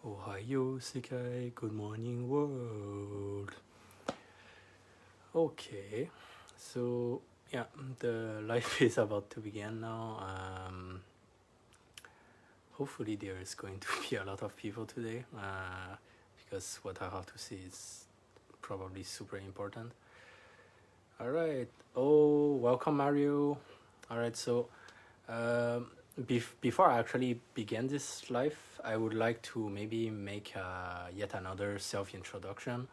Ohayo Sekai, good morning world. Okay, so yeah, the life is about to begin now. Hopefully there is going to be a lot of people today, because what I have to say is probably super important. All right. Oh, welcome Mario. All right. So, before I actually begin this live, I would like to maybe make yet another self-introduction.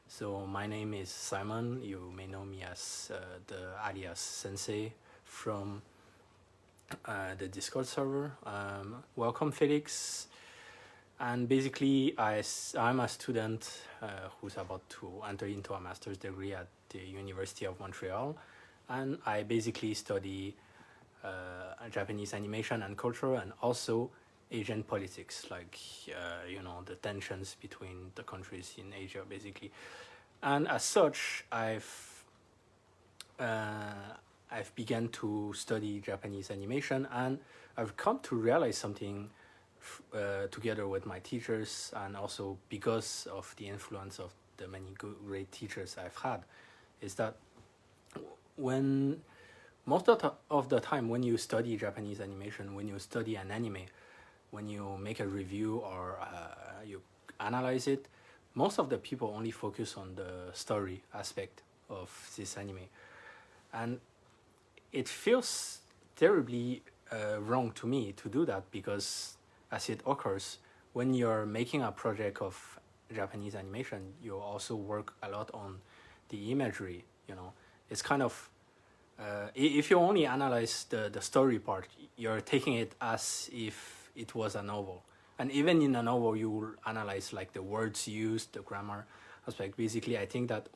So my name is Simon. You may know me as the alias Sensei from the Discord server. Welcome, Felix. And basically, I'm a student who's about to enter into a master's degree at the University of Montreal. And I basically study Japanese animation and culture and also Asian politics, like, the tensions between the countries in Asia, basically. And as such, I've begun to study Japanese animation, and I've come to realize something together with my teachers, and also because of the influence of the many great teachers I've had, is that when most of the time when you study Japanese animation, when you study an anime, when you make a review or you analyze it, most of the people only focus on the story aspect of this anime. And it feels terribly wrong to me to do that, because as it occurs, when you're making a project of Japanese animation, you also work a lot on the imagery. It's kind of if you only analyze the story part, you're taking it as if it was a novel. And even in a novel, you will analyze like the words used, the grammar aspect. Basically, I think that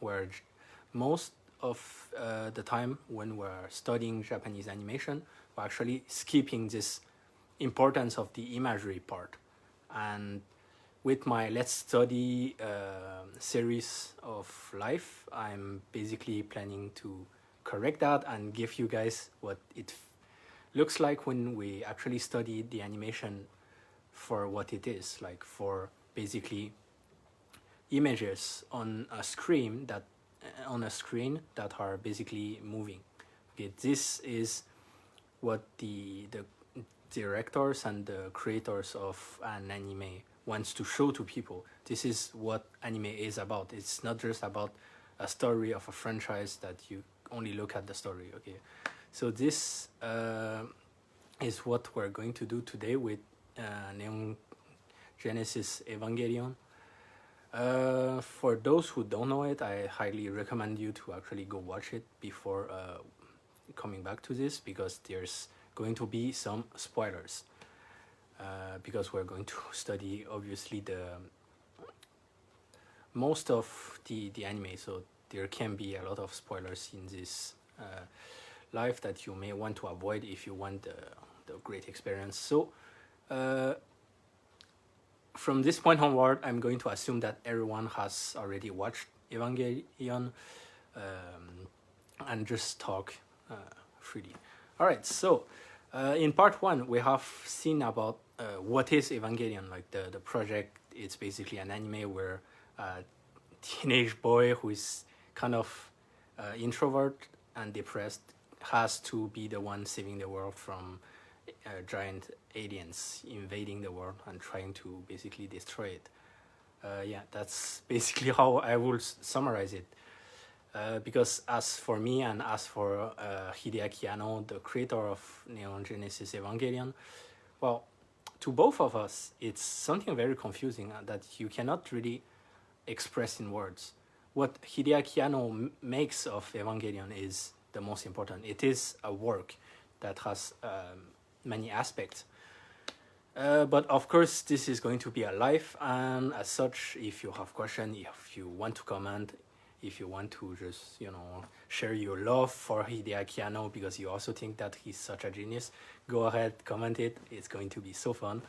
most of the time when we're studying Japanese animation, we're actually skipping this importance of the imagery part. And with my Let's Study series of life, I'm basically planning to correct that and give you guys what it looks like when we actually study the animation for what it is, like for basically images on a screen that are basically moving. Okay, this is what the directors and the creators of an anime wants to show to people. This is what anime is about. It's not just about a story of a franchise that you only look at the story. Okay, so this is what we're going to do today with Neon Genesis Evangelion. For those who don't know it, I highly recommend you to actually go watch it before coming back to this, because there's going to be some spoilers. Because we're going to study obviously the most of the anime, so there can be a lot of spoilers in this live that you may want to avoid if you want the great experience. So from this point onward, I'm going to assume that everyone has already watched Evangelion, and just talk freely. All right, so in part one, we have seen about what is Evangelion, like the project. It's basically an anime where a teenage boy who is kind of introvert and depressed has to be the one saving the world from giant aliens invading the world and trying to basically destroy it. Yeah, that's basically how I will summarize it. Because as for me and as for Hideaki Anno, the creator of Neon Genesis Evangelion, well, to both of us, it's something very confusing that you cannot really express in words. What Hideaki Anno makes of Evangelion is the most important. It is a work that has many aspects. But of course, this is going to be a live, and as such, if you have questions, if you want to comment, if you want to just, share your love for Hideaki Anno because you also think that he's such a genius, go ahead, comment it. It's going to be so fun.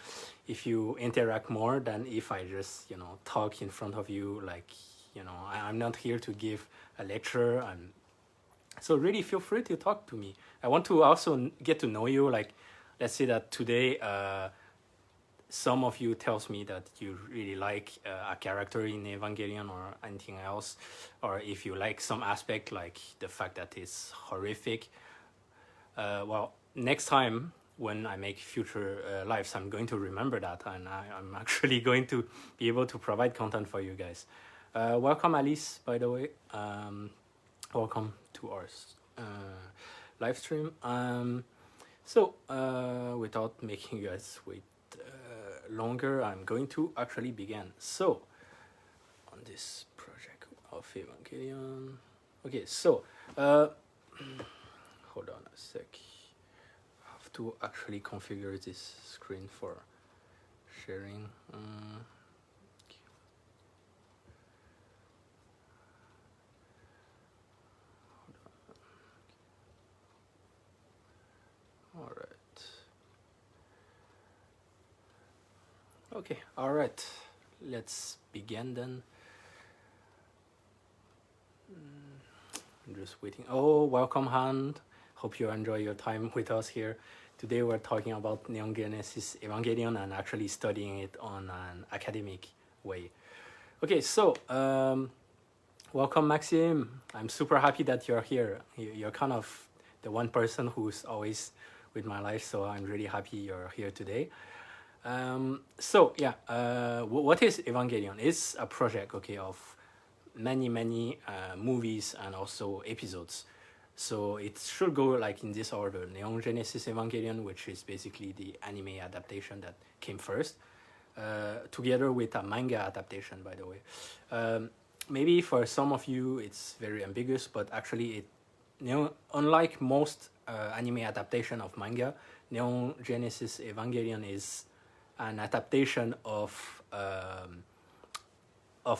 If you interact more than if I just, talk in front of you, like, I'm not here to give a lecture. So really feel free to talk to me. I want to also get to know you, like, let's say that today some of you tells me that you really like a character in Evangelion or anything else, or if you like some aspect like the fact that it's horrific. Well, next time when I make future lives, I'm going to remember that, and I'm actually going to be able to provide content for you guys. Welcome, Alice, by the way. Welcome to our live stream. So, without making you guys wait longer, I'm going to actually begin. So, on this project of Evangelion. Okay, so, hold on a sec. I have to actually configure this screen for sharing. All right. Okay, all right. Let's begin then. I'm just waiting. Oh, welcome, Hand. Hope you enjoy your time with us here. Today we're talking about Neon Genesis Evangelion and actually studying it on an academic way. Okay, so welcome, Maxime. I'm super happy that you're here. You're kind of the one person who's always with my life, so I'm really happy you're here today. So yeah, what is Evangelion? It's a project, okay, of many movies and also episodes. So it should go like in this order: Neon Genesis Evangelion, which is basically the anime adaptation that came first, together with a manga adaptation, by the way. Maybe for some of you it's very ambiguous, but actually unlike most anime adaptation of manga, Neon Genesis Evangelion is an adaptation of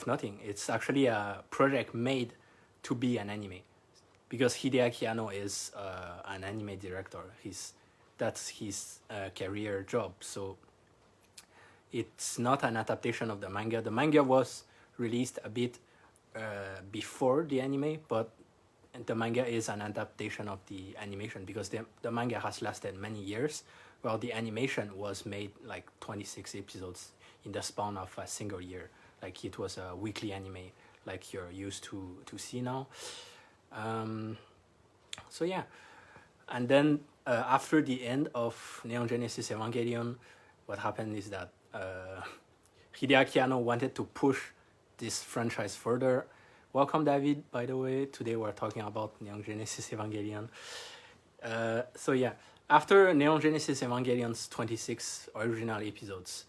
nothing. It's actually a project made to be an anime, because Hideaki Anno is an anime director. That's his career job. So it's not an adaptation of the manga. The manga was released a bit before the anime, but the manga is an adaptation of the animation, because the manga has lasted many years, while the animation was made like 26 episodes in the span of a single year. Like it was a weekly anime, like you're used to see now. So yeah, and then after the end of Neon Genesis Evangelion, what happened is that Hideaki Anno wanted to push this franchise further. Welcome, David, by the way. Today we're talking about Neon Genesis Evangelion. So yeah, after Neon Genesis Evangelion's 26 original episodes,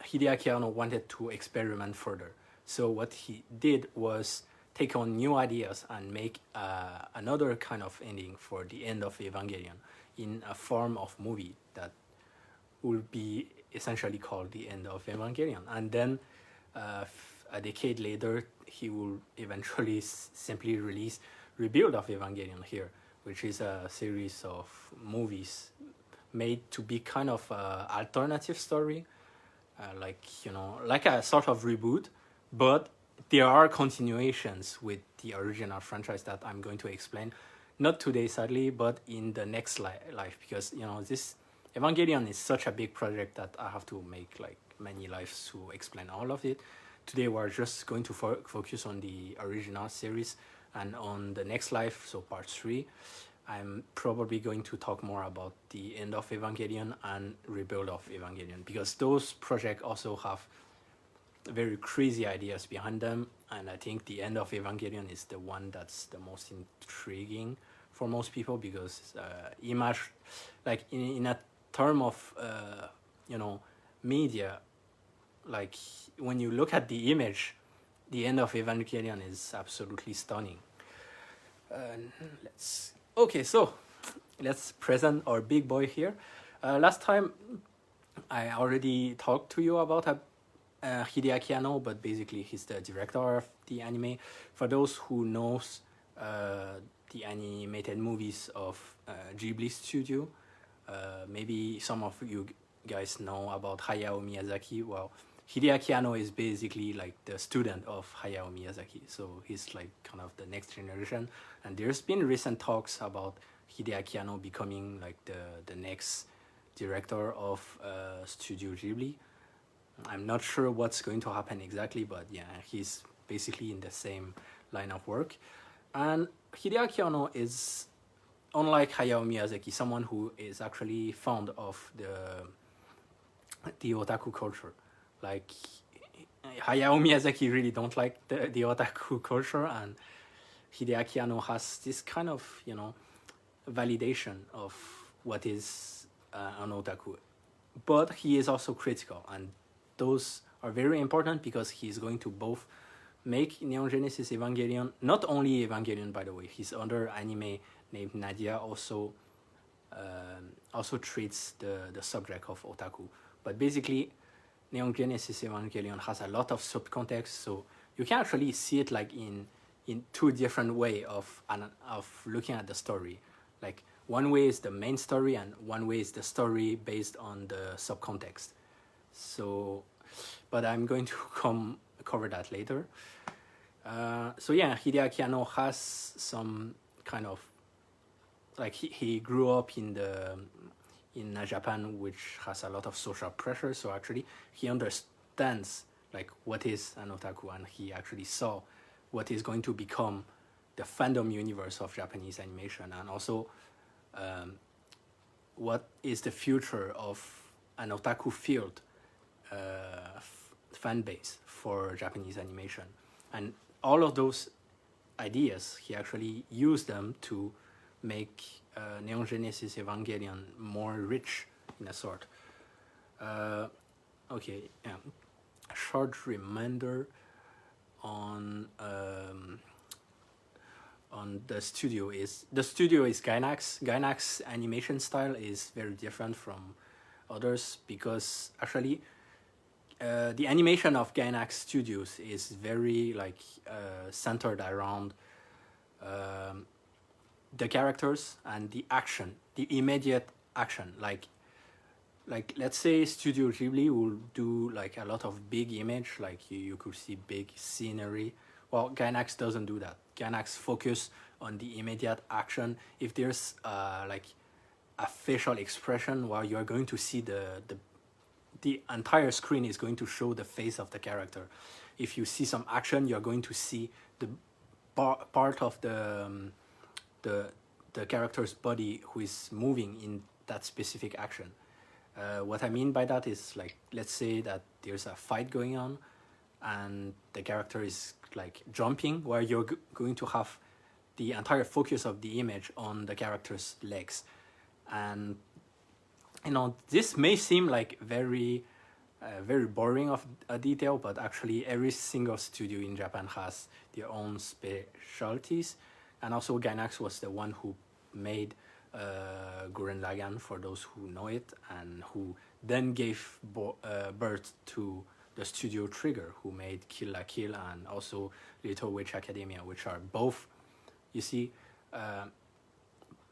Hideaki Anno wanted to experiment further. So what he did was take on new ideas and make another kind of ending for the end of Evangelion in a form of movie that will be essentially called the end of Evangelion. And then a decade later, he will eventually simply release Rebuild of Evangelion here, which is a series of movies made to be kind of an alternative story, like a sort of reboot, but there are continuations with the original franchise that I'm going to explain, not today sadly, but in the next life, because this Evangelion is such a big project that I have to make like many lives to explain all of it. Today we're just going to focus on the original series, and on the next life, so part 3, I'm probably going to talk more about the end of Evangelion and Rebuild of Evangelion, because those projects also have very crazy ideas behind them, and I think the end of Evangelion is the one that's the most intriguing for most people, because like in a term of media, like when you look at the image, the end of Evangelion is absolutely stunning. So let's present our big boy here. Last time I already talked to you about Hideaki Anno, but basically he's the director of the anime. For those who knows the animated movies of Ghibli Studio, maybe some of you guys know about Hayao Miyazaki. Well, Hideaki Anno is basically like the student of Hayao Miyazaki, so he's like kind of the next generation. And there's been recent talks about Hideaki Anno becoming like the next director of Studio Ghibli. I'm not sure what's going to happen exactly, but yeah, he's basically in the same line of work. And Hideaki Anno is, unlike Hayao Miyazaki, someone who is actually fond of the otaku culture. Like Hayao Miyazaki really don't like the otaku culture, and Hideaki Anno has this kind of, validation of what is an otaku. But he is also critical, and those are very important because he's going to both make Neon Genesis Evangelion, not only Evangelion, by the way, his other anime named Nadia also treats the subject of otaku. But basically, Neon Genesis Evangelion has a lot of subcontext, so you can actually see it like in two different way of looking at the story. Like one way is the main story, and one way is the story based on the subcontext. So, but I'm going to cover that later. So yeah, Hideaki Anno has some kind of, like he grew up in Japan, which has a lot of social pressure. So actually, he understands like what is an otaku, and he actually saw what is going to become the fandom universe of Japanese animation, and also what is the future of an otaku field fan base for Japanese animation. And all of those ideas, he actually used them to make Neon Genesis Evangelion more rich in a sort. Okay, yeah. Short reminder on the studio is Gainax. Gainax animation style is very different from others because actually the animation of Gainax Studios is very like centered around the characters and the action, the immediate action. Like let's say Studio Ghibli will do like a lot of big image, like you could see big scenery. Well, Gainax doesn't do that. Gainax focus on the immediate action. If there's like a facial expression, well, you're going to see the entire screen is going to show the face of the character. If you see some action, you're going to see the part of the character's body who is moving in that specific action. What I mean by that is, like, let's say that there's a fight going on and the character is like jumping, where you're going to have the entire focus of the image on the character's legs. And this may seem like very boring of a detail, but actually every single studio in Japan has their own specialties. And also Gainax was the one who made Gurren Lagann, for those who know it, and who then gave birth to the Studio Trigger, who made Kill la Kill and also Little Witch Academia, which are both, you see,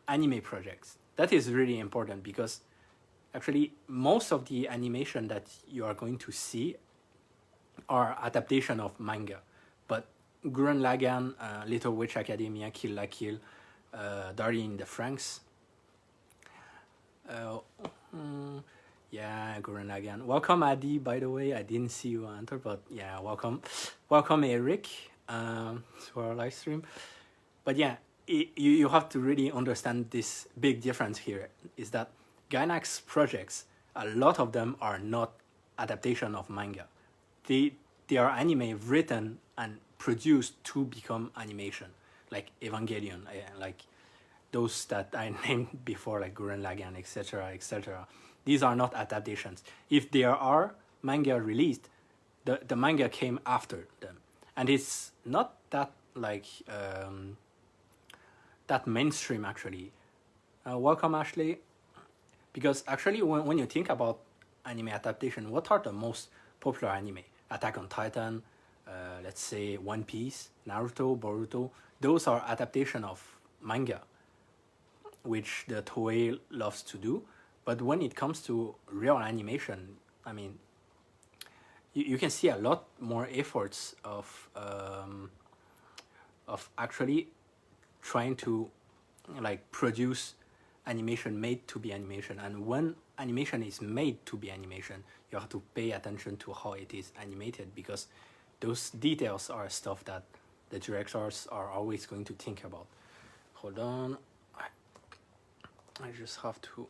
anime projects. That is really important because actually most of the animation that you are going to see are adaptation of manga. But Gurren Lagann, Little Witch Academia, Kill la Kill, Darling in the Franxx. Yeah, Gurren Lagann. Welcome, Adi, by the way. I didn't see you enter, but yeah, welcome. Welcome, Eric, to our live stream. But yeah, you have to really understand this big difference here, is that Gainax projects, a lot of them are not adaptation of manga. They are anime written and produced to become animation, like Evangelion, like those that I named before, like Gurren Lagann, etc., etc. These are not adaptations. If there are manga released, the manga came after them, and it's not that like that mainstream actually. Welcome, Ashley. Because actually, when you think about anime adaptation, what are the most popular anime? Attack on Titan, let's say One Piece, Naruto, Boruto. Those are adaptation of manga, which the Toei loves to do. But when it comes to real animation, I mean, you can see a lot more efforts of actually trying to like produce animation made to be animation, and when animation is made to be animation, you have to pay attention to how it is animated, because those details are stuff that the directors are always going to think about. Hold on, I just have to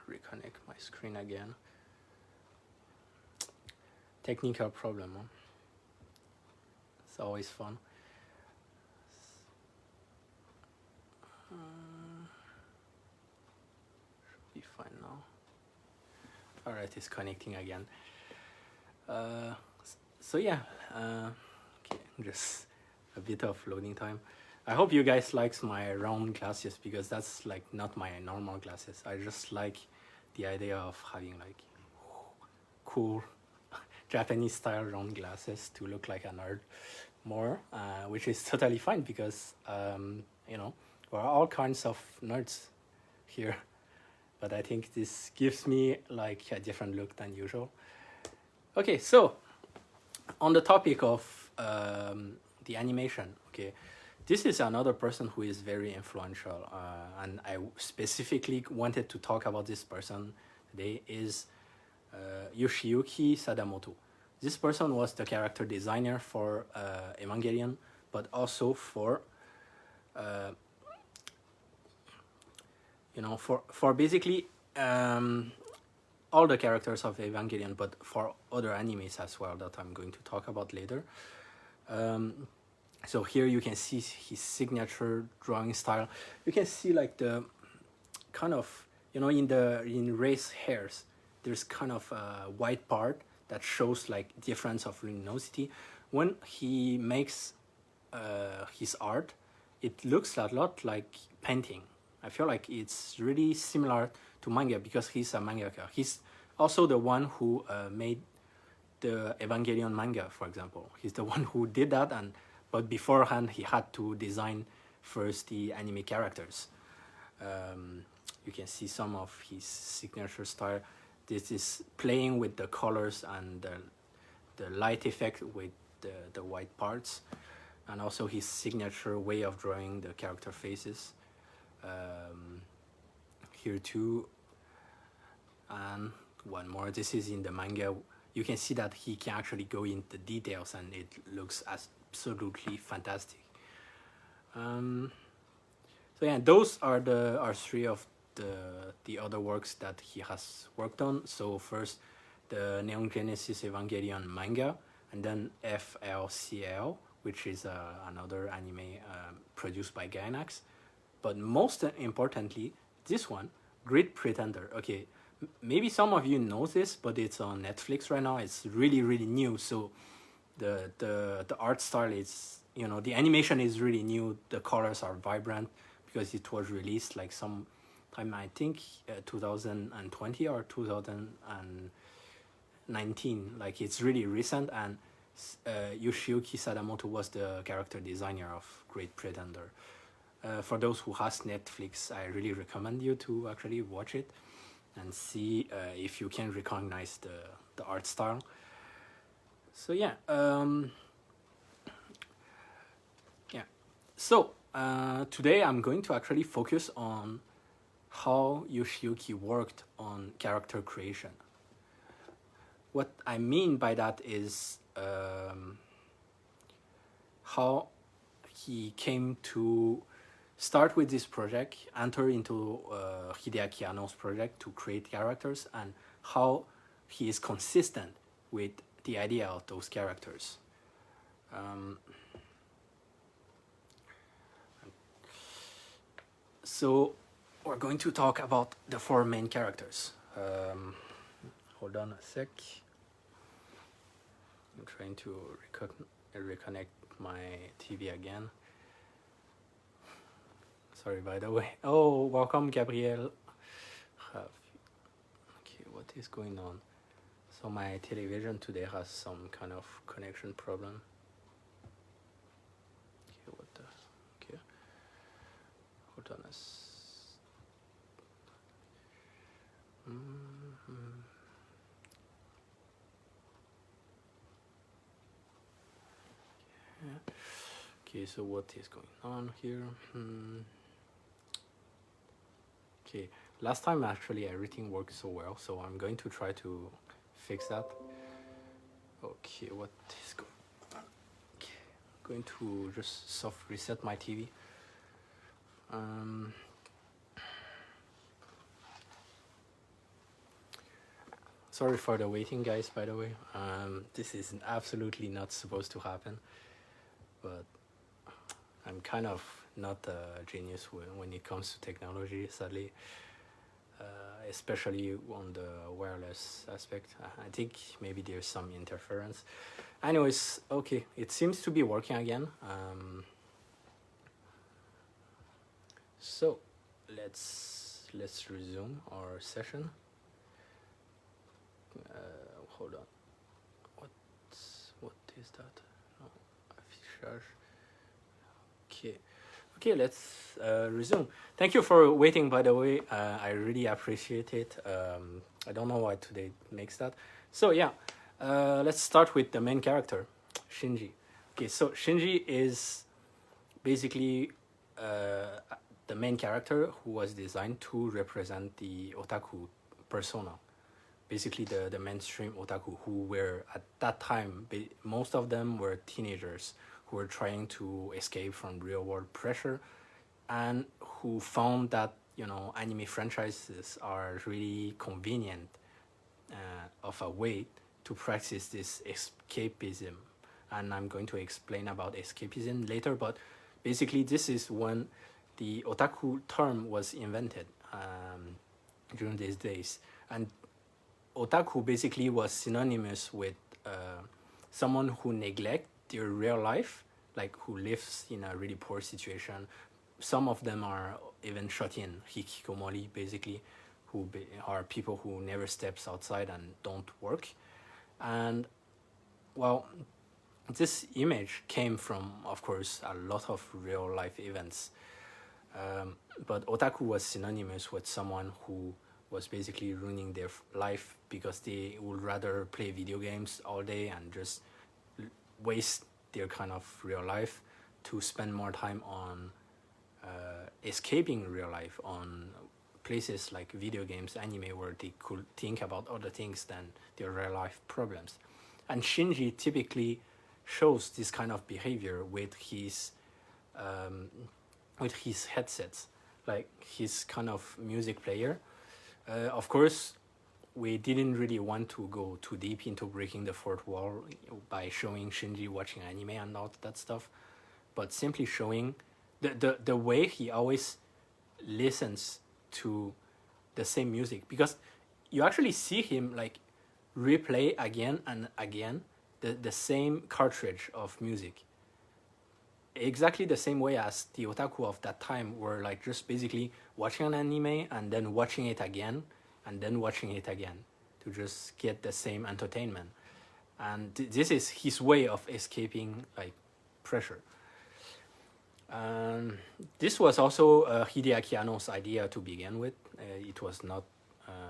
reconnect my screen again. Technical problem, huh? It's always fun. Should be fine now. All right, it's connecting again. So yeah, okay, just a bit of loading time. I hope you guys likes my round glasses, because that's like not my normal glasses. I just like the idea of having like cool Japanese style round glasses to look like a nerd more, which is totally fine, because you know, we're all kinds of nerds here, but I think this gives me like a different look than usual. Okay, so on the topic of the animation, okay, this is another person who is very influential, and I specifically wanted to talk about this person today, is Yoshiyuki Sadamoto. This person was the character designer for Evangelion, but also for for basically all the characters of Evangelion, but for other animes as well that I'm going to talk about later. So here you can see his signature drawing style. You can see like the kind of, in race hairs, there's kind of a white part that shows like difference of luminosity. When he makes his art, it looks a lot like painting. I feel like it's really similar to manga, because he's a mangaka. He's also the one who made the Evangelion manga, for example. He's the one who did that, but beforehand he had to design first the anime characters. You can see some of his signature style. This is playing with the colors and the light effect with the white parts, and also his signature way of drawing the character faces. Here too, and one more. This is in the manga. You can see that he can actually go into details, and it looks absolutely fantastic. So yeah, those are three of the other works that he has worked on. So first, the Neon Genesis Evangelion manga, and then FLCL, which is another anime produced by Gainax. But most importantly, this one, Great Pretender. Okay, maybe some of you know this, but it's on Netflix right now. It's really, really new. So the art style is, the animation is really new. The colors are vibrant, because it was released like some time, I think 2020 or 2019. Like, it's really recent, and Yoshiyuki Sadamoto was the character designer of Great Pretender. For those who has Netflix, I really recommend you to actually watch it and see if you can recognize the art style. So yeah, So today I'm going to actually focus on how Yoshiyuki worked on character creation. What I mean by that is how he came to start with this project, enter into Hideaki Anno's project to create characters, and how he is consistent with the idea of those characters. So we're going to talk about the four main characters. Hold on a sec. I'm trying to reconnect my TV again. Sorry, by the way. Oh, welcome, Gabriel. Okay, what is going on? So my television today has some kind of connection problem. Okay, what the? Okay. Hold on a Okay, so what is going on here? Okay, last time actually everything worked so well, so I'm going to try to fix that. Okay, what is going on? Okay, I'm going to just soft reset my TV. Sorry for the waiting, guys, by the way. This is absolutely not supposed to happen, but I'm kind of not a genius when it comes to technology, sadly, especially on the wireless aspect. I think maybe there's some interference. Anyways, okay, it seems to be working again. So let's resume our session. Hold on. What is that? No, affichage. Okay, let's resume. Thank you for waiting, by the way. I really appreciate it. I don't know why today makes that. So yeah, let's start with the main character, Shinji. Okay, so Shinji is basically the main character who was designed to represent the otaku persona. Basically the mainstream otaku who were at that time, most of them were teenagers who were trying to escape from real world pressure and who found that, you know, anime franchises are really convenient of a way to practice this escapism. And I'm going to explain about escapism later, but basically this is when the otaku term was invented during these days. And otaku basically was synonymous with someone who neglect their real life, like who lives in a really poor situation. Some of them are even shotin, hikikomori, basically, who are people who never steps outside and don't work. And well, this image came from, of course, a lot of real life events. But otaku was synonymous with someone who was basically ruining their life because they would rather play video games all day and just waste their kind of real life to spend more time on escaping real life on places like video games, anime, where they could think about other things than their real life problems. And Shinji typically shows this kind of behavior with his headsets, like his kind of music player. Of course, we didn't really want to go too deep into breaking the fourth wall by showing Shinji watching anime and all that stuff, but simply showing the way he always listens to the same music, because you actually see him like replay again and again the same cartridge of music, exactly the same way as the otaku of that time were like just basically watching an anime and then watching it again and then watching it again to just get the same entertainment. And this is his way of escaping like pressure. This was also Hideaki Anno's idea to begin with. It was not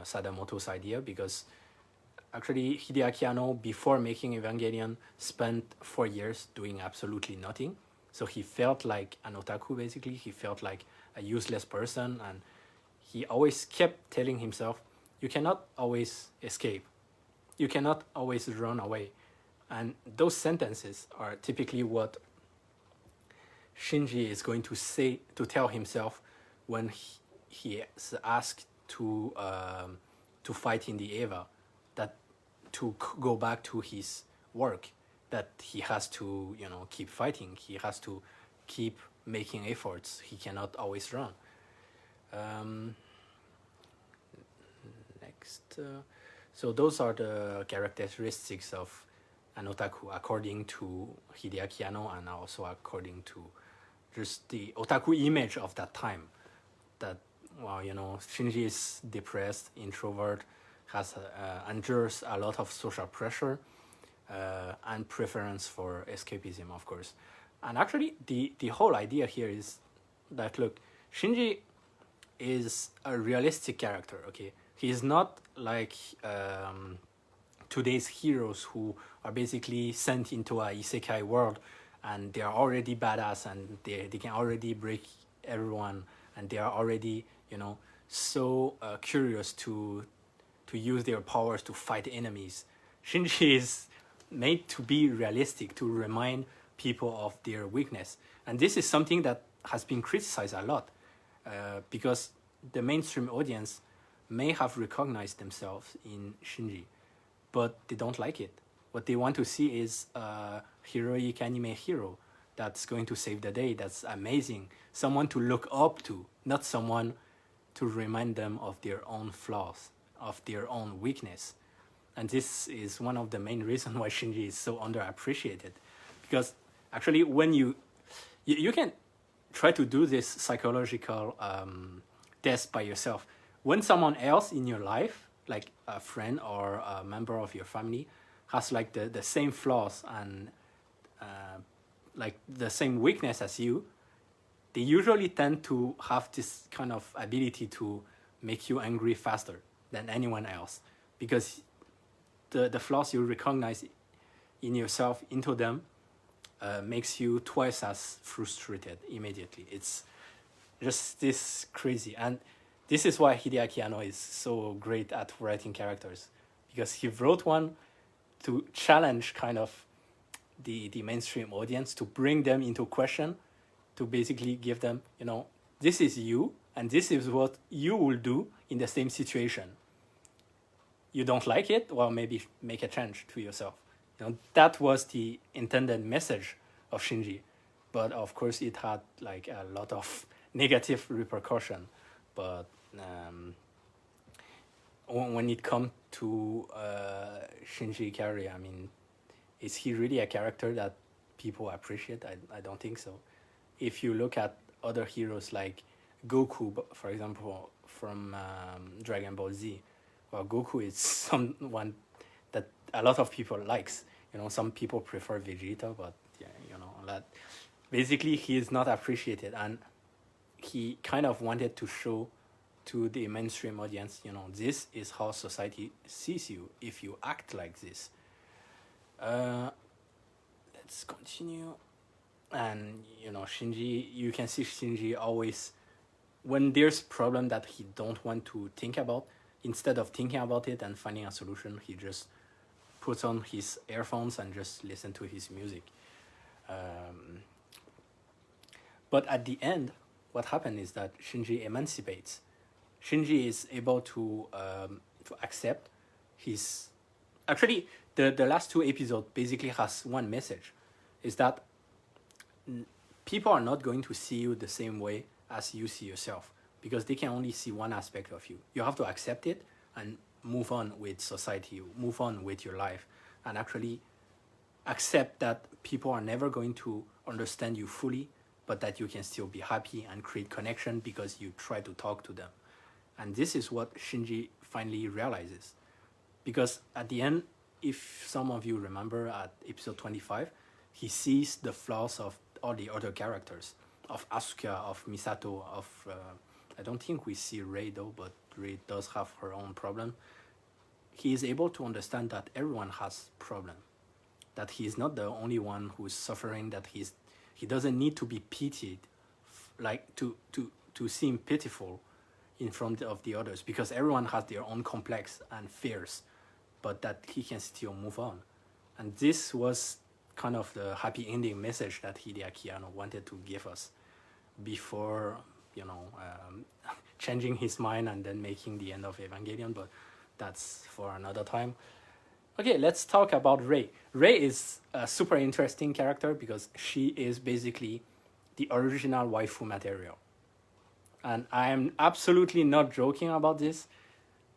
Sadamoto's idea, because actually Hideaki Anno, before making Evangelion, spent 4 years doing absolutely nothing. So he felt like an otaku, basically. He felt like a useless person, and he always kept telling himself, you cannot always escape. You cannot always run away. And those sentences are typically what Shinji is going to say, to tell himself when he is asked to fight in the Eva, that to go back to his work, that he has to, you know, keep fighting. He has to keep making efforts. He cannot always run. Next. So those are the characteristics of an otaku according to Hideaki Anno, and also according to just the otaku image of that time. That, well, you know, Shinji is depressed, introvert, has endures a lot of social pressure, and preference for escapism, of course. And actually, the whole idea here is that, look, Shinji is a realistic character, okay? He is not like today's heroes who are basically sent into a isekai world and they are already badass and they can already break everyone and they are already, you know, so curious to use their powers to fight enemies. Shinji is made to be realistic, to remind people of their weakness. And this is something that has been criticized a lot because the mainstream audience may have recognized themselves in Shinji, but they don't like it. What they want to see is a heroic anime hero that's going to save the day, that's amazing, someone to look up to, not someone to remind them of their own flaws, of their own weakness. And this is one of the main reasons why Shinji is so underappreciated. Because actually, when you can try to do this psychological test by yourself. When someone else in your life, like a friend or a member of your family, has like the same flaws and like the same weakness as you, they usually tend to have this kind of ability to make you angry faster than anyone else, because the flaws you recognize in yourself into them makes you twice as frustrated immediately. It's just this crazy. And this is why Hideaki Anno is so great at writing characters, because he wrote one to challenge kind of the mainstream audience, to bring them into question, to basically give them, this is you, and this is what you will do in the same situation. You don't like it? Well, maybe make a change to yourself. That was the intended message of Shinji. But of course, it had like a lot of negative repercussion. But when it comes to Shinji Ikari, I mean, is he really a character that people appreciate? I don't think so. If you look at other heroes like Goku, for example, from Dragon Ball Z, well, Goku is someone that a lot of people likes. Some people prefer Vegeta, but yeah, that basically he is not appreciated, and he kind of wanted to show to the mainstream audience, this is how society sees you if you act like this. Let's continue. And Shinji, you can see Shinji always, when there's problem that he don't want to think about, instead of thinking about it and finding a solution, he just puts on his earphones and just listen to his music. But at the end, what happened is that Shinji emancipates. Shinji is able to accept his... Actually, the last two episodes basically has one message, is that people are not going to see you the same way as you see yourself, because they can only see one aspect of you. You have to accept it and move on with society, move on with your life, and actually accept that people are never going to understand you fully, but that you can still be happy and create connection because you try to talk to them. And this is what Shinji finally realizes. Because at the end, if some of you remember at episode 25, he sees the flaws of all the other characters, of Asuka, of Misato, of... I don't think we see Rei though, but Rei does have her own problem. He is able to understand that everyone has problem, that he is not the only one who is suffering, that he doesn't need to be pitied, like to seem pitiful in front of the others, because everyone has their own complex and fears, but that he can still move on. And this was kind of the happy ending message that Hideaki Anno wanted to give us before, changing his mind and then making the end of Evangelion, but that's for another time. Okay, let's talk about Rei. Rei is a super interesting character because she is basically the original waifu material. And I'm absolutely not joking about this.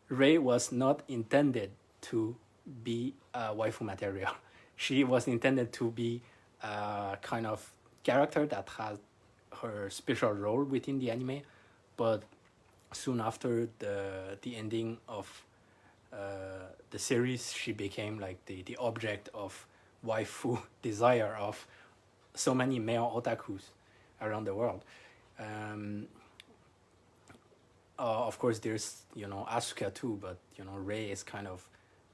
Rei was not intended to be a waifu material. She was intended to be a kind of character that has her special role within the anime, but soon after the ending of the series, she became like the object of waifu desire of so many male otakus around the world. Of course, there's Asuka too, but Rei is kind of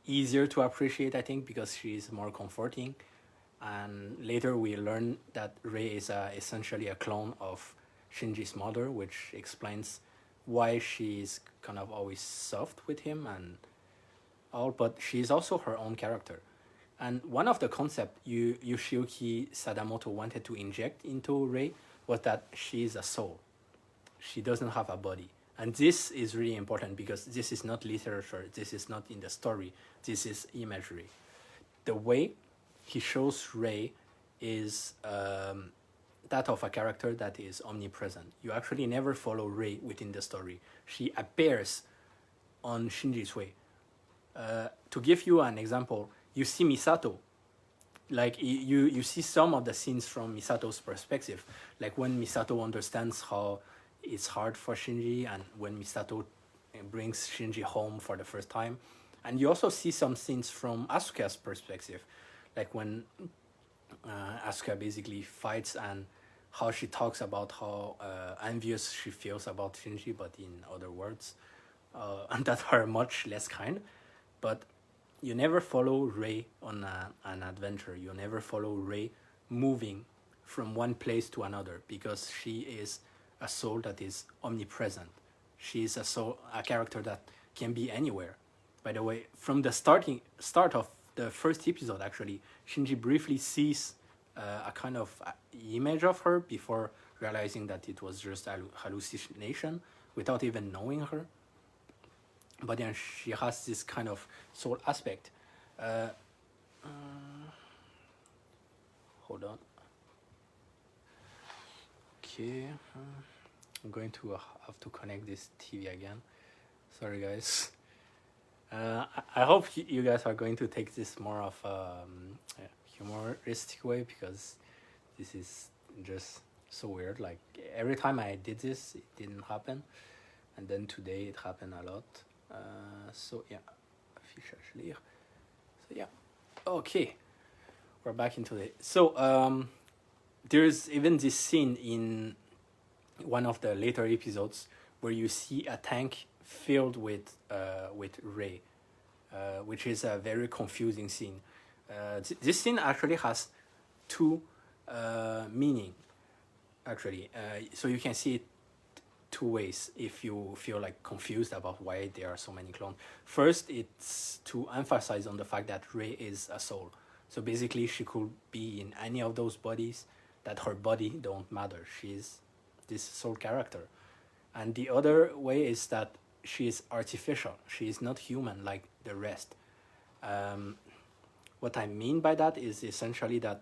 easier to appreciate, I think, because she is more comforting. And later we learn that Rei is essentially a clone of Shinji's mother, which explains why she's kind of always soft with him and all, but she's also her own character. And one of the concepts Yoshiyuki Sadamoto wanted to inject into Rei was that she's a soul. She doesn't have a body. And this is really important because this is not literature, this is not in the story, this is imagery. The way he shows Rei is that of a character that is omnipresent. You actually never follow Rei within the story. She appears on Shinji's way. To give you an example, you see Misato. Like you see some of the scenes from Misato's perspective, like when Misato understands how it's hard for Shinji, and when Misato brings Shinji home for the first time, and you also see some scenes from Asuka's perspective, like when Asuka basically fights and how she talks about how envious she feels about Shinji, but in other words, and that are much less kind. But you never follow Rei on an adventure. You never follow Rei moving from one place to another because she is a soul that is omnipresent. She is a character that can be anywhere. By the way, from the start of the first episode, actually, Shinji briefly sees a kind of image of her before realizing that it was just a hallucination without even knowing her. But then she has this kind of soul aspect. Hold on. Okay. I'm going to have to connect this TV again. Sorry, guys. I hope you guys are going to take this more of a humoristic way because this is just so weird. Like every time I did this, it didn't happen. And then today it happened a lot. So yeah, affichage lire. So yeah, okay, we're back into it. So there's even this scene in one of the later episodes where you see a tank filled with Rei, which is a very confusing scene. This scene actually has two meaning. Actually, so you can see it two ways if you feel like confused about why there are so many clones. First, it's to emphasize on the fact that Rei is a soul. So basically she could be in any of those bodies, that her body don't matter. She's this soul character. And the other way is that she is artificial. She is not human like the rest. What I mean by that is essentially that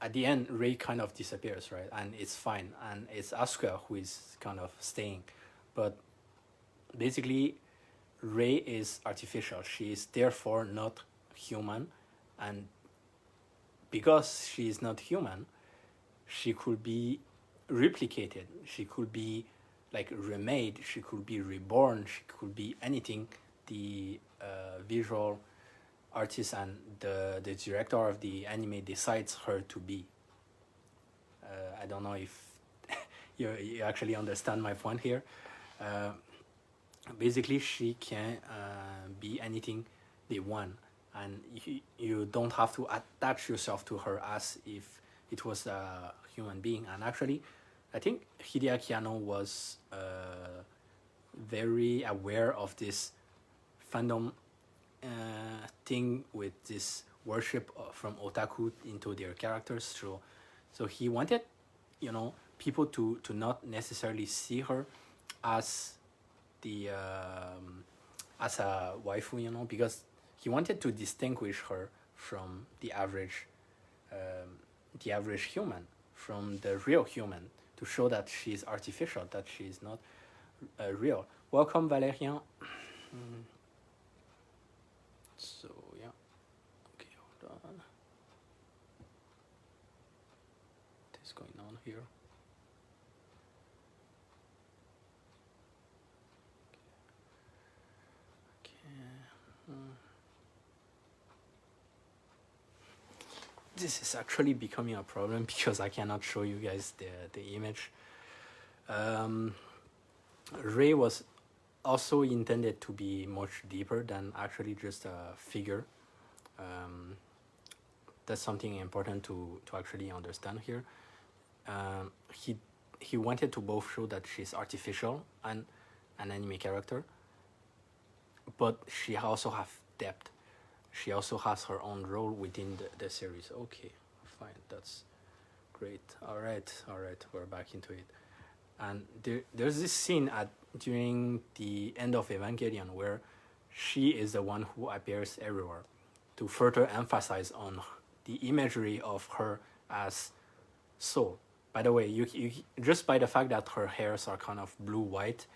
at the end, Rei kind of disappears, right? And it's fine. And it's Asuka who is kind of staying. But basically, Rei is artificial. She is therefore not human. And because she is not human, she could be replicated. She could be like remade. She could be reborn. She could be anything the visual artist and the director of the anime decides her to be. I don't know if you actually understand my point here. Basically, she can be anything they want, and you don't have to attach yourself to her as if it was a human being. And actually, I think Hideaki Anno was very aware of this fandom thing with this worship from otaku into their characters. So he wanted, people to not necessarily see her as the as a waifu, because he wanted to distinguish her from the average human, from the real human, to show that she's artificial, that she's not real. Welcome, Valérien. So yeah, okay, hold on. What is going on here? Okay. This is actually becoming a problem because I cannot show you guys the image. Rei was also intended to be much deeper than actually just a figure. That's something important to actually understand here. he wanted to both show that she's artificial and an anime character, but she also have depth. She also has her own role within the series. Okay, fine, that's great. All right, we're back into it. And there's this scene during the end of Evangelion where she is the one who appears everywhere to further emphasize on the imagery of her as soul. By the way, you just by the fact that her hairs are kind of blue white,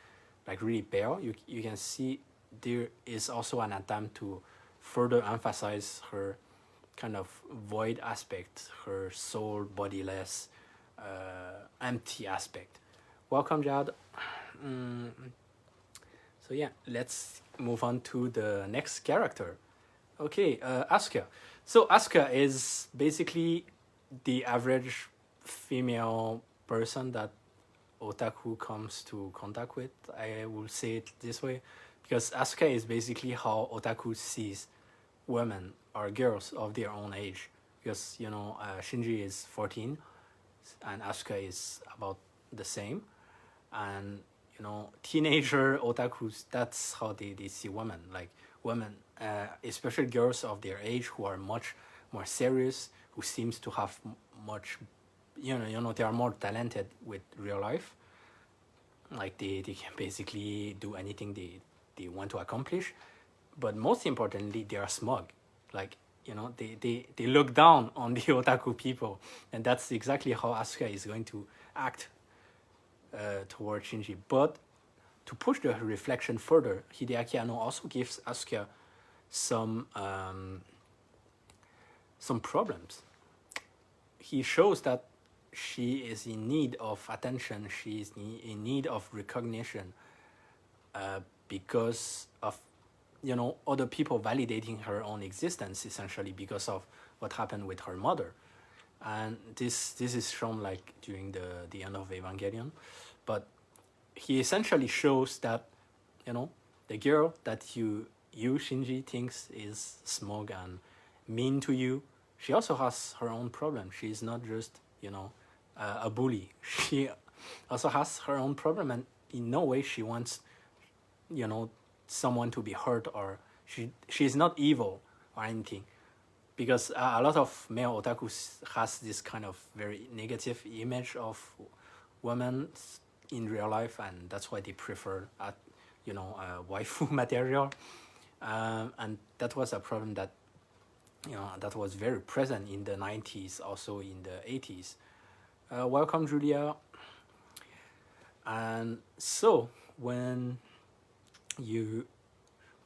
like really pale, you can see there is also an attempt to further emphasize her kind of void aspect, her soul bodiless, empty aspect. Welcome, Jad. So yeah, let's move on to the next character. Okay, Asuka. So Asuka is basically the average female person that otaku comes to contact with. I will say it this way, because Asuka is basically how otaku sees women or girls of their own age. Because Shinji is 14, and Asuka is about the same, and teenager otakus, that's how they see women, like women, especially girls of their age who are much more serious, who seems to have much, they are more talented with real life, like they can basically do anything they want to accomplish, but most importantly they are smug, like they look down on the otaku people, and that's exactly how Asuka is going to act towards Shinji. But to push the reflection further, Hideaki Anno also gives Asuka some problems. He shows that she is in need of attention, she is in need of recognition, because of other people validating her own existence, essentially because of what happened with her mother. And this is shown like during the end of Evangelion. But he essentially shows that the girl that you Shinji thinks is smug and mean to you, she also has her own problem. She's not just a bully. She also has her own problem, and in no way she wants someone to be hurt, or she's not evil or anything. Because a lot of male otakus has this kind of very negative image of women in real life, and that's why they prefer waifu material, and that was a problem that that was very present in the 90s, also in the 80s. Welcome, Julia. And so when you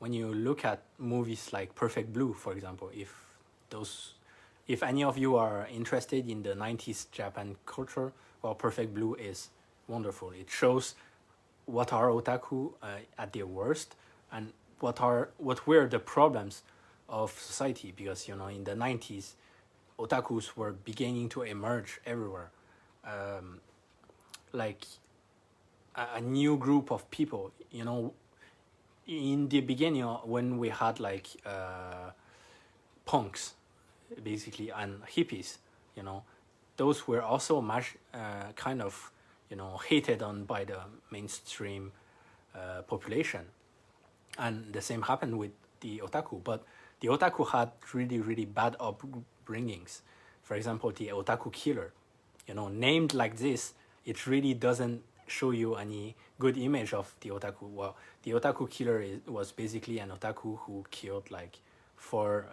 look at movies like Perfect Blue, for example, if any of you are interested in the 90s Japan culture, well, Perfect Blue is wonderful. It shows what are otaku at their worst, and what were the problems of society, because in the 90s otakus were beginning to emerge everywhere, like a new group of people. In the beginning, when we had like punks basically and hippies, those were also much kind of hated on by the mainstream population, and the same happened with the otaku. But the otaku had really, really bad upbringings. For example, the otaku killer, named like this, it really doesn't show you any good image of the otaku. Well, the otaku killer was basically an otaku who killed like 4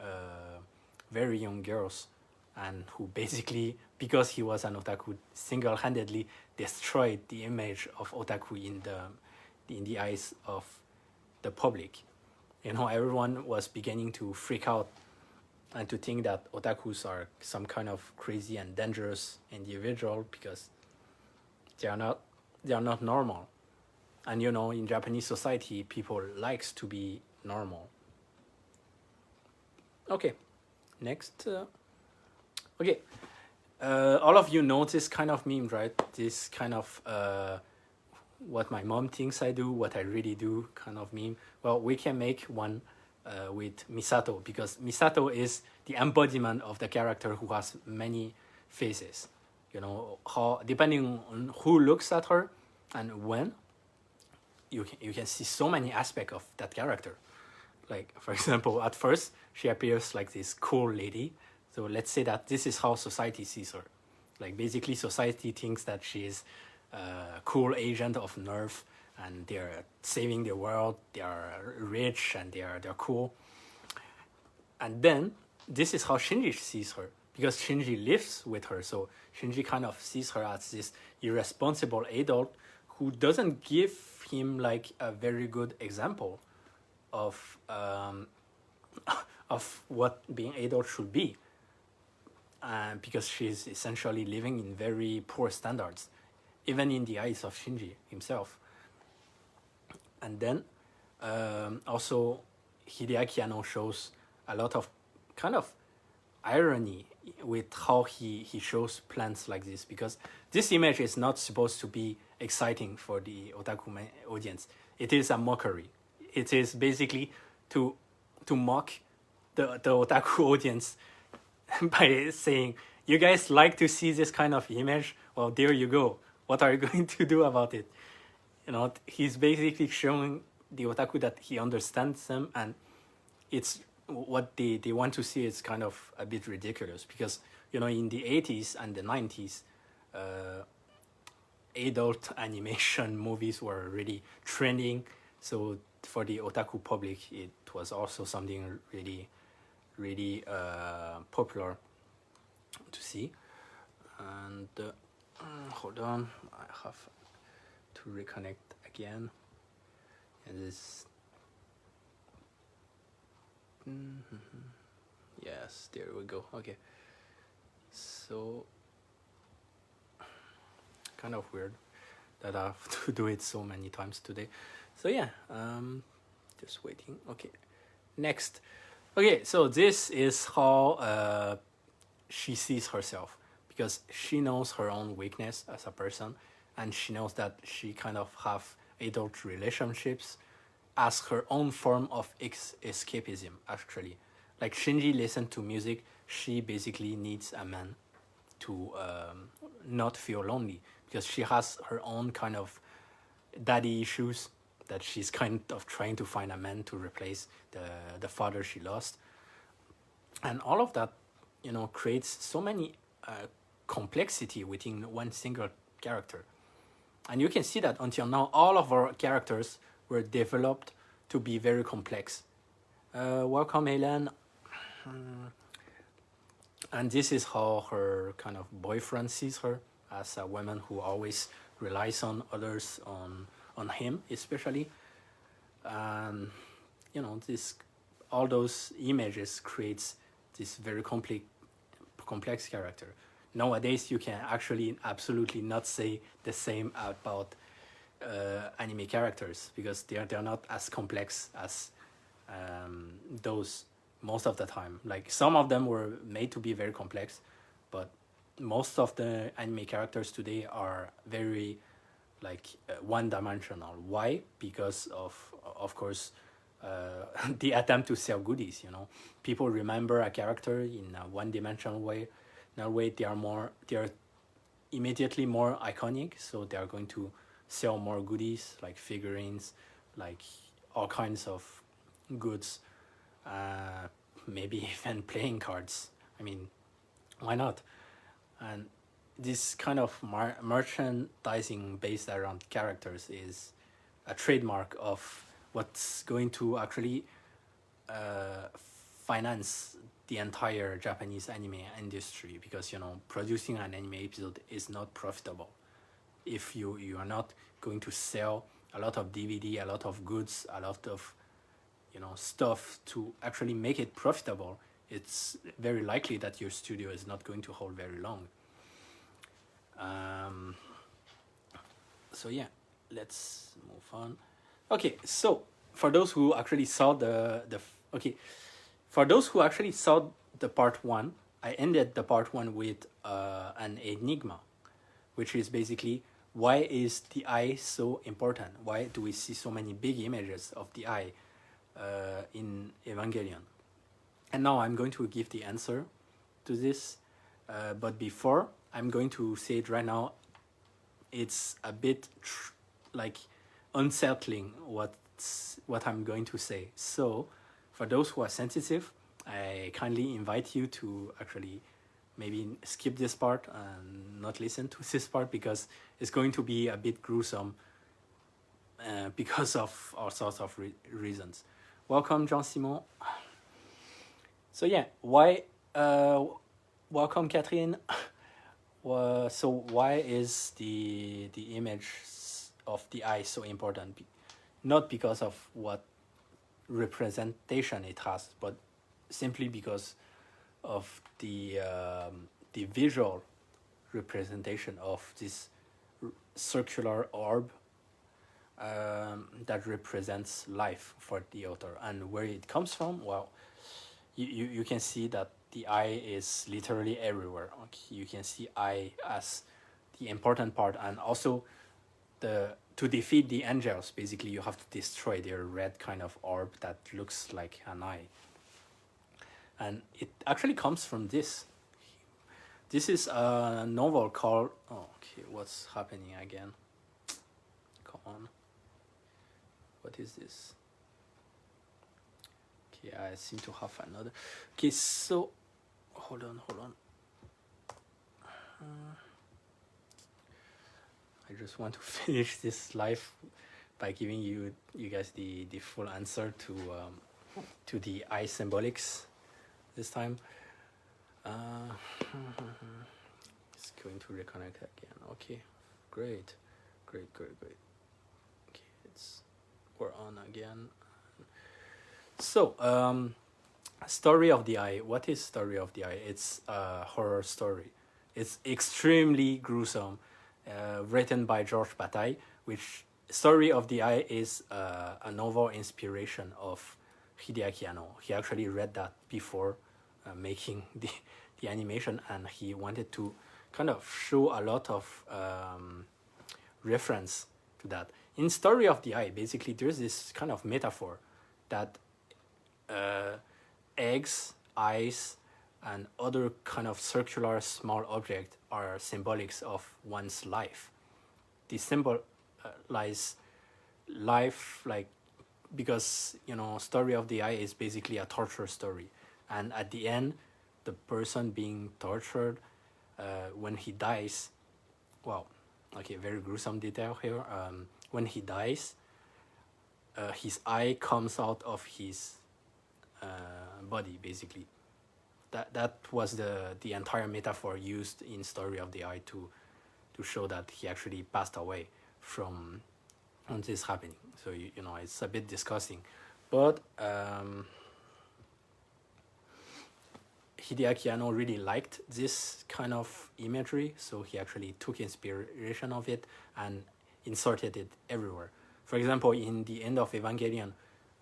very young girls, and who basically, because he was an otaku, single-handedly destroyed the image of otaku in the eyes of the public. Everyone was beginning to freak out and to think that otakus are some kind of crazy and dangerous individual, because they are not normal. And in Japanese society, people likes to be normal. Okay, next. Okay, all of you know this kind of meme, right? This kind of what my mom thinks I do, what I really do kind of meme. Well, we can make one with Misato, because Misato is the embodiment of the character who has many faces. You know, how depending on who looks at her and when, you can see so many aspects of that character. Like, for example, at first she appears like this cool lady. So let's say that this is how society sees her. Like, basically society thinks that she is a cool agent of nerve, and they're saving the world, they are rich, and they're cool. And then this is how Shinji sees her, because Shinji lives with her. So Shinji kind of sees her as this irresponsible adult who doesn't give him like a very good example of of what being adult should be, because she's essentially living in very poor standards, even in the eyes of Shinji himself. And then also Hideaki Anno shows a lot of kind of irony with how he shows plants like this, because this image is not supposed to be exciting for the otaku audience. It is a mockery. It is basically to mock the otaku audience by saying, you guys like to see this kind of image? Well, there you go. What are you going to do about it? You know, he's basically showing the otaku that he understands them, and it's what they want to see is kind of a bit ridiculous, because, you know, in the 80s and the 90s, adult animation movies were really trending. So for the otaku public, it was also something really, really popular to see. And hold on, I have to reconnect again. And this. Yes, there we go. Okay. So kind of weird that I have to do it so many times today. So yeah, just waiting. Okay, next. Okay, so this is how she sees herself, because she knows her own weakness as a person, and she knows that she kind of have adult relationships as her own form of escapism, actually. Like, Shinji listens to music, she basically needs a man to not feel lonely, because she has her own kind of daddy issues that she's kind of trying to find a man to replace the father she lost. And all of that, you know, creates so many complexity within one single character. And you can see that until now, all of our characters were developed to be very complex. Welcome, Helen. And this is how her kind of boyfriend sees her, as a woman who always relies on others, on him especially. You know, this, all those images creates this very complex character. Nowadays, you can actually absolutely not say the same about anime characters, because they're not as complex as those most of the time. Like, some of them were made to be very complex, but most of the anime characters today are very like one-dimensional. Why? Because of course, the attempt to sell goodies. You know, people remember a character in a one-dimensional way. In a way, they are immediately more iconic, so they are going to sell more goodies, like figurines, like all kinds of goods, maybe even playing cards. I mean, why not? And this kind of merchandising based around characters is a trademark of what's going to actually finance the entire Japanese anime industry, because, you know, producing an anime episode is not profitable if you are not going to sell a lot of DVD, a lot of goods, a lot of, you know, stuff to actually make it profitable. It's very likely that your studio is not going to hold very long. So yeah, let's move on. Okay, so for those who actually saw for those who actually saw the part 1, I ended the part 1 with an enigma, which is basically, why is the eye so important? Why do we see so many big images of the eye in Evangelion? And now I'm going to give the answer to this. But before, I'm going to say it right now. It's a bit like unsettling what I'm going to say. So, for those who are sensitive, I kindly invite you to actually maybe skip this part and not listen to this part, because it's going to be a bit gruesome because of all sorts of reasons. Welcome, Jean Simon. So yeah, why? Welcome, Catherine. So why is the image of the eye so important? Not because of what representation it has, but simply because of the visual representation of this circular orb that represents life for the author. And where it comes from, well, you can see that the eye is literally everywhere. Okay? You can see eye as the important part, and also to defeat the angels, basically you have to destroy their red kind of orb that looks like an eye. And it actually comes from this. This is a novel called, what's happening again? Come on. What is this? Okay, I seem to have another. Okay, so hold on. I just want to finish this live by giving you guys the full answer to the eye symbolics this time. It's going to reconnect again. Okay, great. Okay, we're on again. So, story of the eye. What is story of the eye? It's a horror story. It's extremely gruesome, written by Georges Bataille. Which story of the eye is a novel inspiration of Hideaki Anno. He actually read that before making the animation, and he wanted to kind of show a lot of reference to that. In Story of the Eye, basically, there's this kind of metaphor that eggs, eyes, and other kind of circular small objects are symbolics of one's life. The symbol lies life, like, because Story of the Eye is basically a torture story, and at the end, the person being tortured, when he dies, well, okay, very gruesome detail here. When he dies, his eye comes out of his body, basically. That was the entire metaphor used in Story of the Eye to show that he actually passed away from this happening. So it's a bit disgusting, but Hideaki Anno really liked this kind of imagery, so he actually took inspiration of it and inserted it everywhere. For example, in the end of Evangelion,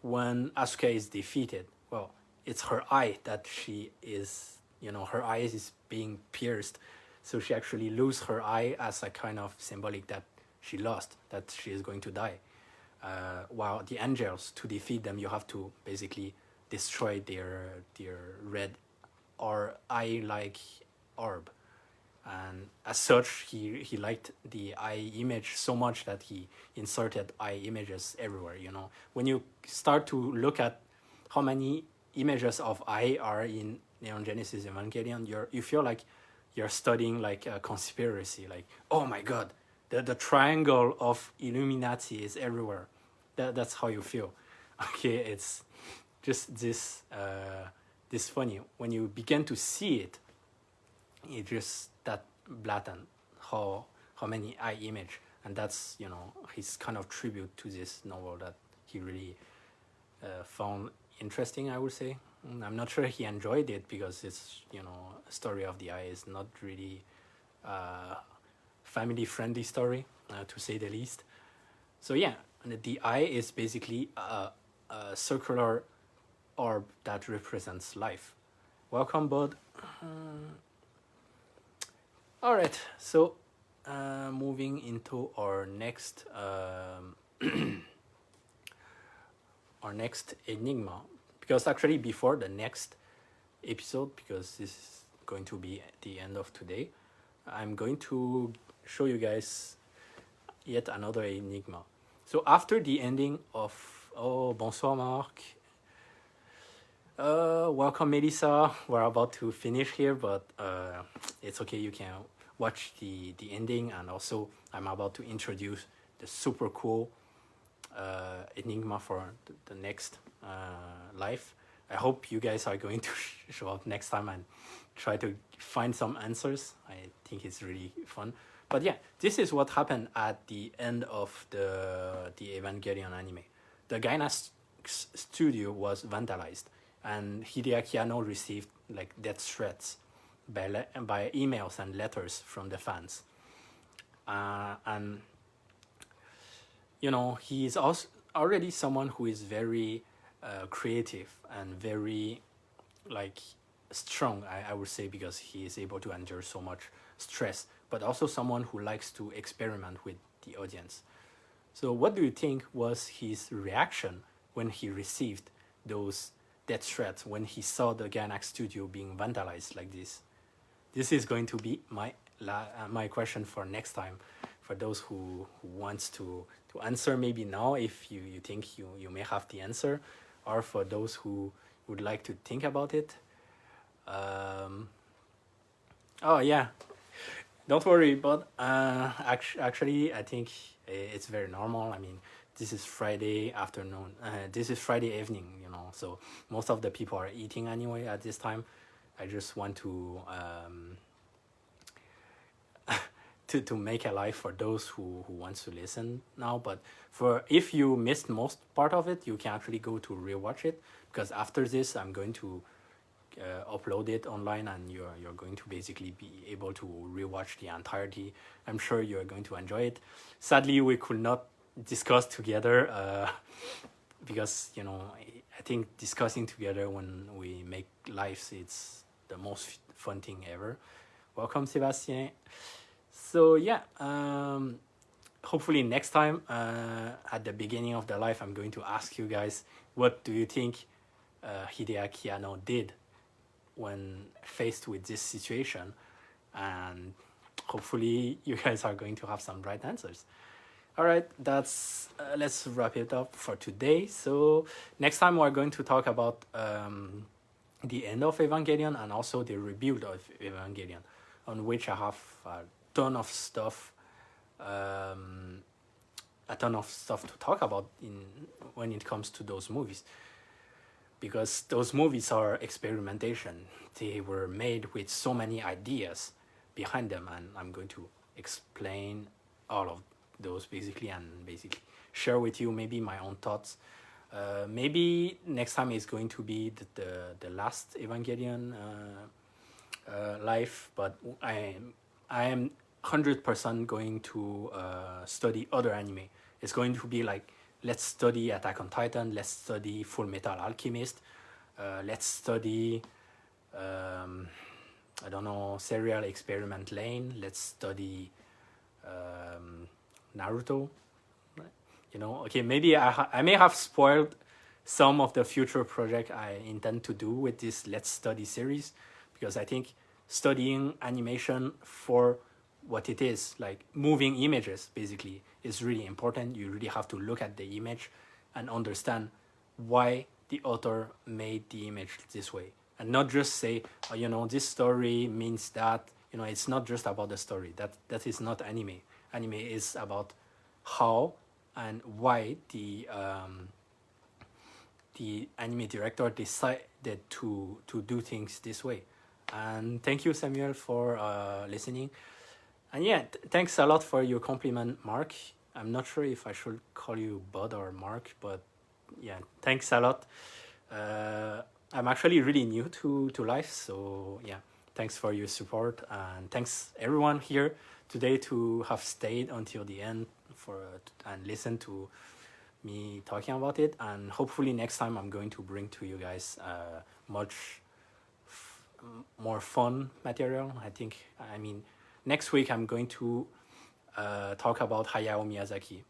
when Asuka is defeated, well, it's her eye that she is, her eyes is being pierced, so she actually loses her eye as a kind of symbolic that she lost, that she is going to die. While the angels, to defeat them, you have to basically destroy their red or eye-like orb. And as such, he liked the eye image so much that he inserted eye images everywhere. When you start to look at how many images of eye are in Neon Genesis Evangelion, you feel like you're studying like a conspiracy. Like, oh my god, the triangle of Illuminati is everywhere. That's how you feel. Okay, it's just this funny. When you begin to see it, it's just that blatant how many eye image, and that's his kind of tribute to this novel that he really found interesting, I would say. I'm not sure he enjoyed it, because it's Story of the Eye is not really family friendly story, to say the least. So yeah, the eye is basically a circular orb that represents life. Welcome, Bud. All right, so moving into our next enigma, because actually before the next episode, because this is going to be at the end of today, I'm going to show you guys yet another enigma. So after the ending of oh bonsoir Marc, welcome Melissa. We're about to finish here, but it's okay. You can watch the ending, and also I'm about to introduce the super cool enigma for the next live. I hope you guys are going to show up next time and try to find some answers. I think it's really fun. But yeah, this is what happened at the end of the Evangelion anime. The Gainax studio was vandalized, and Hideaki Anno received like death threats by emails and letters from the fans. And you know, he is also already someone who is very creative and very like strong, I would say, because he is able to endure so much stress, but also someone who likes to experiment with the audience. So what do you think was his reaction when he received those death threats, when he saw the Gainax studio being vandalized like this? This is going to be my question for next time, for those who wants to answer maybe now, if you think you may have the answer, or for those who would like to think about it. Oh yeah, don't worry, but actually I think it's very normal. I mean, this is Friday afternoon, this is Friday evening, you know, so most of the people are eating anyway at this time. I just want to to make a live for those who wants to listen now. But for if you missed most part of it, you can actually go to rewatch it, because after this I'm going to upload it online, and you're going to basically be able to rewatch the entirety. I'm sure you're going to enjoy it. Sadly, we could not discuss together because, you know, I think discussing together when we make lives, it's the most fun thing ever. Welcome, Sebastien. So yeah, hopefully next time at the beginning of the live, I'm going to ask you guys, what do you think Hideaki Anno did when faced with this situation? And hopefully you guys are going to have some right answers. All right, that's let's wrap it up for today. So next time we're going to talk about the end of Evangelion, and also the rebuild of Evangelion, on which I have a ton of stuff to talk about when it comes to those movies, because those movies are experimentation. They were made with so many ideas behind them, and I'm going to explain all of those basically, and basically share with you maybe my own thoughts. Maybe next time is going to be the last Evangelion live, but I am 100% going to study other anime. It's going to be like, let's study Attack on Titan, let's study Full Metal Alchemist, let's study I don't know, Serial Experiment Lane, let's study Naruto. You know, okay, maybe I may have spoiled some of the future project I intend to do with this Let's Study series, because I think studying animation for what it is, like moving images basically, is really important. You really have to look at the image and understand why the author made the image this way, and not just say, oh, you know, this story means that. You know, it's not just about the story. That is not anime. Anime is about how and why the anime director decided to do things this way. And thank you, Samuel, for listening. And yeah, thanks a lot for your compliment, Mark. I'm not sure if I should call you Bud or Mark, but yeah, thanks a lot. I'm actually really new to life, so yeah, thanks for your support, and thanks everyone here today to have stayed until the end and listen to me talking about it. And hopefully next time I'm going to bring to you guys much more fun material. I mean, next week I'm going to talk about Hayao Miyazaki.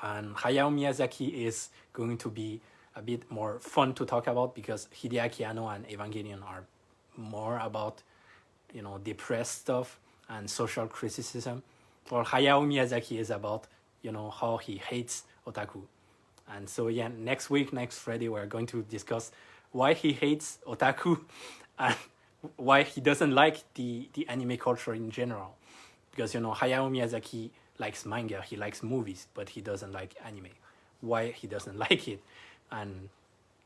And Hayao Miyazaki is going to be a bit more fun to talk about, because Hideaki Anno and Evangelion are more about, you know, depressed stuff, and social criticism. Well, Hayao Miyazaki is about, how he hates otaku. And so yeah, next week, next Friday, we're going to discuss why he hates otaku and why he doesn't like the anime culture in general. Because, Hayao Miyazaki likes manga, he likes movies, but he doesn't like anime. Why he doesn't like it. And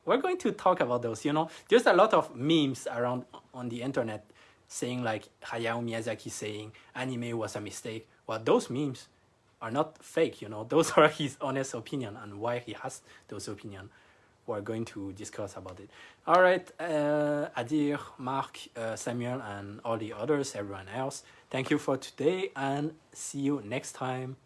we're going to talk about those, There's a lot of memes around on the internet saying like Hayao Miyazaki saying anime was a mistake. Well, those memes are not fake, Those are his honest opinion and why he has those opinions. We're going to discuss about it. All right, Adir, Mark, Samuel, and all the others, everyone else. Thank you for today and see you next time.